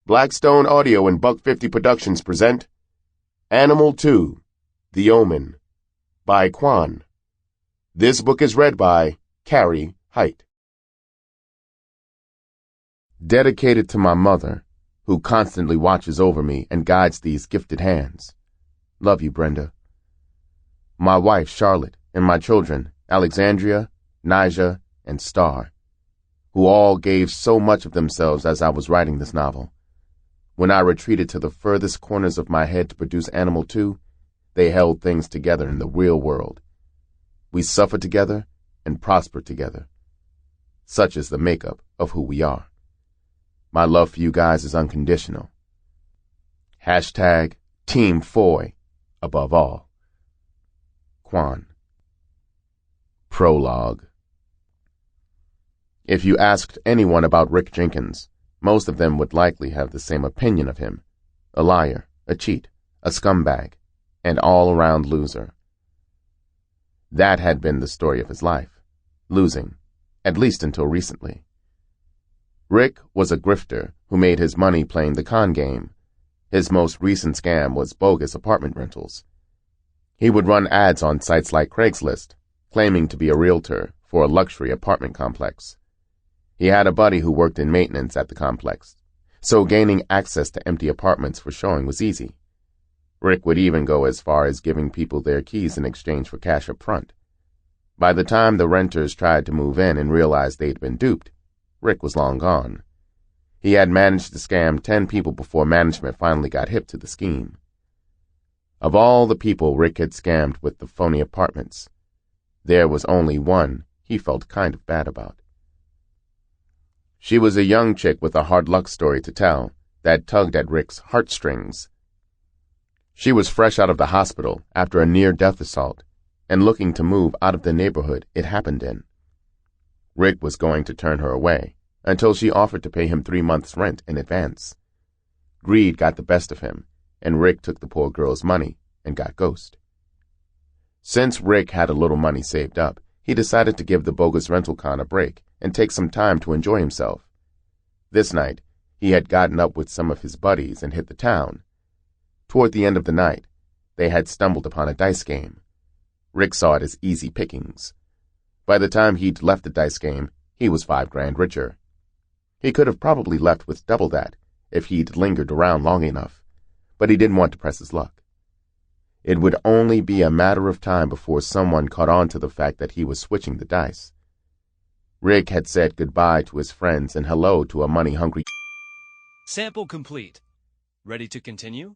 Blackstone Audio and Buck 50 Productions present Animal 2, The Omen, by Quan. This book is read by Cary, Hite. Dedicated to my mother, who constantly watches over me and guides these gifted hands. Love you, Brenda. My wife, Charlotte, and my children, Alexandria, Nija, and Star, who all gave so much of themselves as I was writing this novel. When I retreated to the furthest corners of my head to produce Animal 2, they held things together in the real world. We suffered together and prospered together. Such is the makeup of who we are. My love for you guys is unconditional. Hashtag Team Foy above all. Quan. Prologue. If you asked anyone about Rick Jenkins, most of them would likely have the same opinion of him: a liar, a cheat, a scumbag, an all-around loser. That had been the story of his life, losing, at least until recently. Rick was a grifter who made his money playing the con game. His most recent scam was bogus apartment rentals. He would run ads on sites like Craigslist, claiming to be a realtor for a luxury apartment complex. He had a buddy who worked in maintenance at the complex, so gaining access to empty apartments for showing was easy. Rick would even go as far as giving people their keys in exchange for cash up front. By the time the renters tried to move in and realized they'd been duped, Rick was long gone. He had managed to scam 10 people before management finally got hip to the scheme. Of all the people Rick had scammed with the phony apartments, there was only one he felt kind of bad about. She was a young chick with a hard luck story to tell that tugged at Rick's heartstrings. She was fresh out of the hospital after a near-death assault and looking to move out of the neighborhood it happened in. Rick was going to turn her away until she offered to pay him 3 months' rent in advance. Greed got the best of him, and Rick took the poor girl's money and got ghosted. Since Rick had a little money saved up, he decided to give the bogus rental con a break and take some time to enjoy himself. This night, he had gotten up with some of his buddies and hit the town. Toward the end of the night, they had stumbled upon a dice game. Rick saw it as easy pickings. By the time he'd left the dice game, he was $5,000 richer. He could have probably left with double that if he'd lingered around long enough, but he didn't want to press his luck. It would only be a matter of time before someone caught on to the fact that he was switching the dice. Rick had said goodbye to his friends and hello to a money-hungry... Sample complete. Ready to continue?